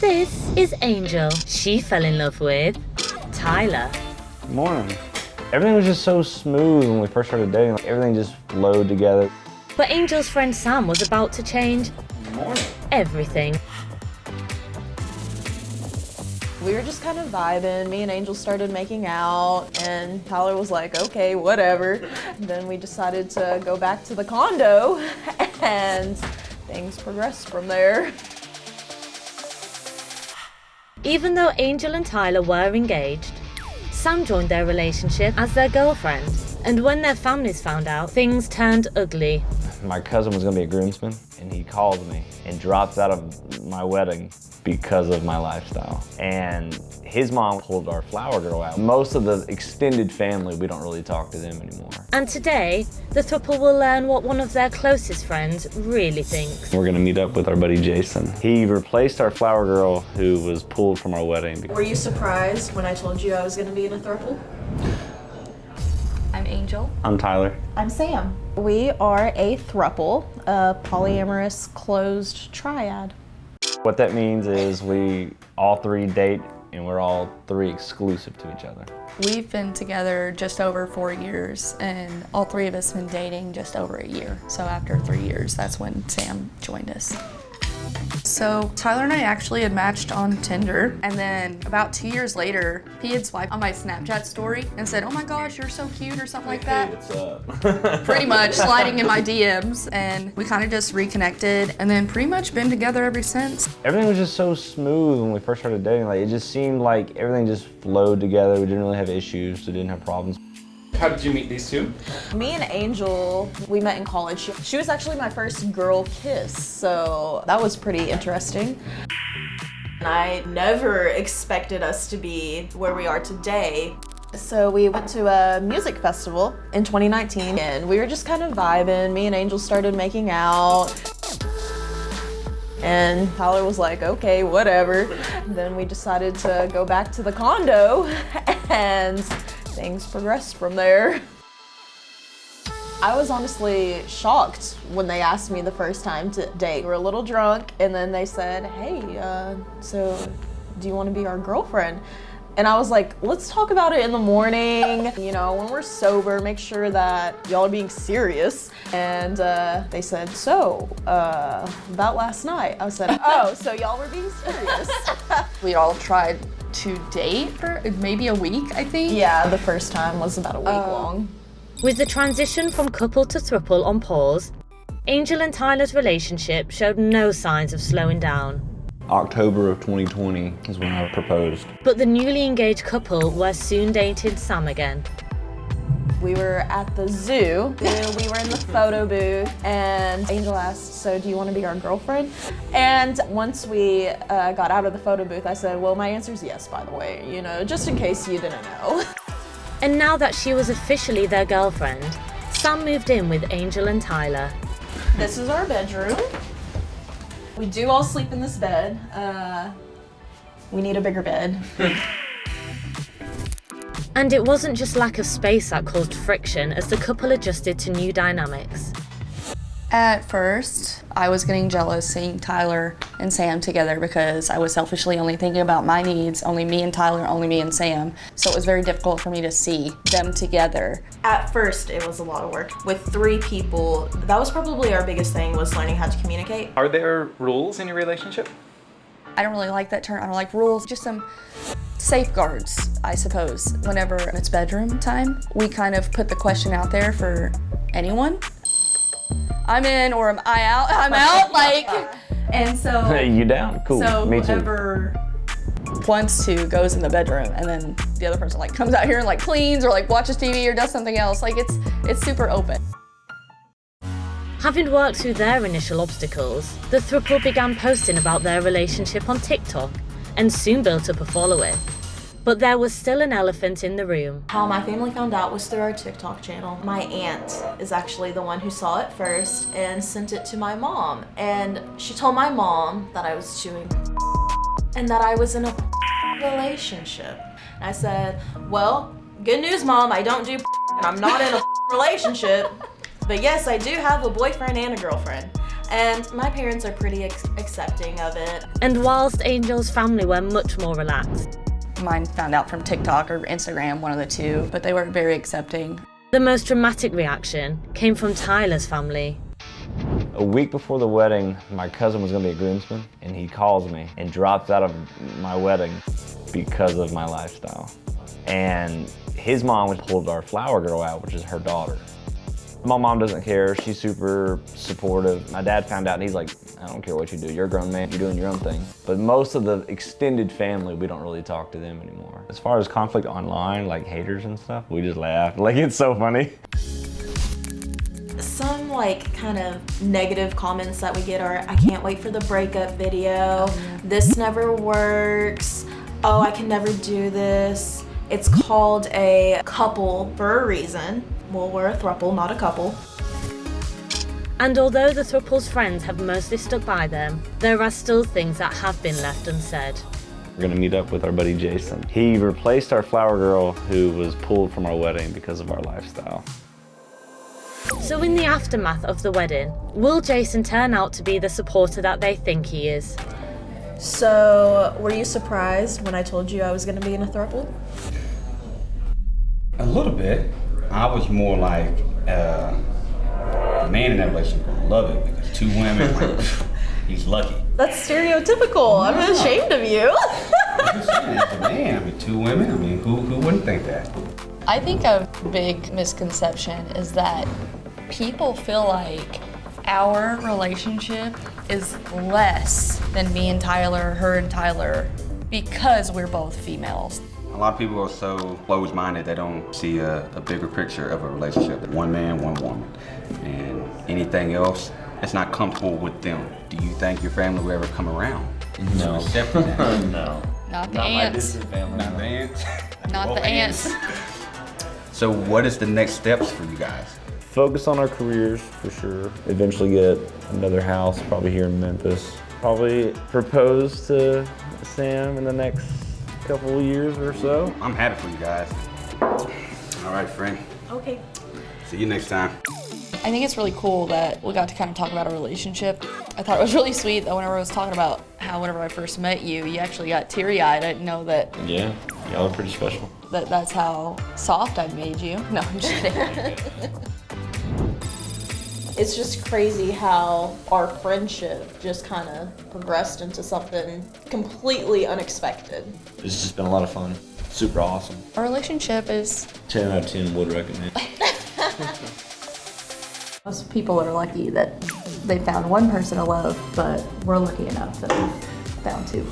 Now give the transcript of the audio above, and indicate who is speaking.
Speaker 1: This is Angel. She fell in love with Tyler.
Speaker 2: Morning. Everything was just so smooth when we first started dating. Like, everything just flowed together.
Speaker 1: But Angel's friend Sam was about to change everything.
Speaker 3: We were just kind of vibing. Me and Angel started making out, and Tyler was like, okay, whatever. Then we decided to go back to the condo, and things progressed from there.
Speaker 1: Even though Angel and Tyler were engaged, Sam joined their relationship as their girlfriend. And when their families found out, things turned ugly.
Speaker 2: My cousin was gonna be a groomsman, and he calls me and drops out of my wedding because of my lifestyle. And his mom pulled our flower girl out. Most of the extended family, we don't really talk to them anymore.
Speaker 1: And today, the couple will learn what one of their closest friends really thinks.
Speaker 2: We're gonna meet up with our buddy Jason. He replaced our flower girl who was pulled from our wedding.
Speaker 3: Were you surprised when I told you I was going to be in a throuple?
Speaker 4: I'm Angel.
Speaker 2: I'm Tyler.
Speaker 3: I'm Sam. We are a throuple, a polyamorous closed triad.
Speaker 2: What that means is we all three date and we're all three exclusive to each other.
Speaker 4: We've been together just over 4 years, and all three of us have been dating just over a year. So after 3 years, that's when Sam joined us. So Tyler and I actually had matched on Tinder, and then about 2 years later, he had swiped on my Snapchat story and said, "Oh my gosh, you're so cute," or something like that.
Speaker 2: What's up?
Speaker 4: Pretty much sliding in my DMs, and we kind of just reconnected, and then pretty much been together ever since.
Speaker 2: Everything was just so smooth when we first started dating. Like, it just seemed like everything just flowed together. We didn't really have issues, we didn't have problems.
Speaker 5: How did you meet these two?
Speaker 3: Me and Angel, we met in college. She was actually my first girl kiss, so that was pretty interesting. And I never expected us to be where we are today. So we went to a music festival in 2019, and we were just kind of vibing. Me and Angel started making out. And Tyler was like, okay, whatever. Then we decided to go back to the condo, and things progressed from there. I was honestly shocked when they asked me the first time to date. We were a little drunk, and then they said, hey, so do you want to be our girlfriend? And I was like, let's talk about it in the morning. You know, when we're sober, make sure that y'all are being serious. And they said, so, about last night. I said, oh, so y'all were being serious.
Speaker 4: We all tried to date for maybe a week, I think.
Speaker 3: Yeah, the first time was about a week long.
Speaker 1: With the transition from couple to throuple on pause, Angel and Tyler's relationship showed no signs of slowing down.
Speaker 2: October of 2020 is when I proposed.
Speaker 1: But the newly engaged couple were soon dating Sam again.
Speaker 3: We were at the zoo. We were in the photo booth, and Angel asked, so do you want to be our girlfriend? And once we got out of the photo booth, I said, well, my answer's yes, by the way, you know, just in case you didn't know.
Speaker 1: And now that she was officially their girlfriend, Sam moved in with Angel and Tyler.
Speaker 3: This is our bedroom. We do all sleep in this bed. We need a bigger bed.
Speaker 1: And it wasn't just lack of space that caused friction as the couple adjusted to new dynamics.
Speaker 4: At first, I was getting jealous seeing Tyler and Sam together because I was selfishly only thinking about my needs, only me and Tyler, only me and Sam. So it was very difficult for me to see them together.
Speaker 3: At first, it was a lot of work. With 3 people, that was probably our biggest thing, was learning how to communicate.
Speaker 5: Are there rules in your relationship?
Speaker 4: I don't really like that term. I don't like rules, just some safeguards, I suppose. Whenever it's bedroom time, we kind of put the question out there for anyone. I'm in or am I out? I'm out, like, and so.
Speaker 2: Hey, you down? Cool,
Speaker 4: So
Speaker 2: me too.
Speaker 4: whoever wants to goes in the bedroom, and then the other person like comes out here and like cleans or like watches TV or does something else. Like it's super open.
Speaker 1: Having worked through their initial obstacles, the throuple began posting about their relationship on TikTok and soon built up a following. But there was still an elephant in the room.
Speaker 3: How my family found out was through our TikTok channel. My aunt is actually the one who saw it first and sent it to my mom. And she told my mom that I was doing and that I was in a relationship. And I said, well, good news, Mom, I don't do and I'm not in a relationship. But yes, I do have a boyfriend and a girlfriend. And my parents are pretty accepting of it.
Speaker 1: And whilst Angel's family were much more relaxed,
Speaker 4: Mine found out from TikTok or Instagram, one of the two, but they were very accepting.
Speaker 1: the most dramatic reaction came from Tyler's family.
Speaker 2: A week before the wedding, my cousin was gonna be a groomsman, and he calls me and drops out of my wedding because of my lifestyle. And his mom pulled our flower girl out, which is her daughter. My mom doesn't care, she's super supportive. My dad found out and he's like, I don't care what you do, you're a grown man, you're doing your own thing. But most of the extended family, we don't really talk to them anymore. As far as conflict online, like haters and stuff, we just laugh. Like, it's so funny.
Speaker 3: Some like kind of negative comments that we get are, I can't wait for the breakup video, this never works, oh, I can never do this. It's called a couple for a reason. Well, we're a throuple, not a couple.
Speaker 1: And although the throuple's friends have mostly stuck by them, there are still things that have been left unsaid.
Speaker 2: We're gonna meet up with our buddy Jason. He replaced our flower girl who was pulled from our wedding because of our lifestyle.
Speaker 1: So in the aftermath of the wedding, will Jason turn out to be the supporter that they think he is?
Speaker 3: So, were you surprised when I told you I was gonna be in a throuple?
Speaker 6: A little bit. I was more like, the man in that relationship gonna love it because two women, like, he's lucky.
Speaker 3: That's stereotypical. I'm ashamed of you.
Speaker 6: I'm just saying, as a man, I mean, two women, I mean, who wouldn't think that?
Speaker 4: I think a big misconception is that people feel like our relationship is less than me and Tyler, her and Tyler, because we're both females.
Speaker 6: A lot of people are so closed-minded, they don't see a bigger picture of a relationship. One man, one woman. And anything else, it's not comfortable with them. Do you think your family will ever come around?
Speaker 2: No.
Speaker 6: Accept that?
Speaker 2: No.
Speaker 4: Not the
Speaker 2: Not my
Speaker 4: ants.
Speaker 2: distant family.
Speaker 6: Not the ants?
Speaker 4: Not
Speaker 6: Both
Speaker 4: the ants.
Speaker 6: So what is the next steps for you guys?
Speaker 2: Focus on our careers for sure. Eventually get another house, probably here in Memphis. Probably propose to Sam in the next couple of years or so.
Speaker 6: I'm happy for you guys. All right, friend.
Speaker 3: Okay.
Speaker 6: See you next time.
Speaker 4: I think it's really cool that we got to kind of talk about our relationship. I thought it was really sweet that whenever I was talking about how whenever I first met you, you actually got teary-eyed. I didn't know that
Speaker 2: Yeah, y'all are pretty special.
Speaker 4: that's how soft I made you. No, I'm just kidding.
Speaker 3: It's just crazy how our friendship just kind of progressed into something completely unexpected.
Speaker 2: It's just been a lot of fun. Super awesome.
Speaker 4: Our relationship is
Speaker 2: 10 out of 10 would recommend.
Speaker 4: most people are lucky that they found one person to love, but we're lucky enough that we found two.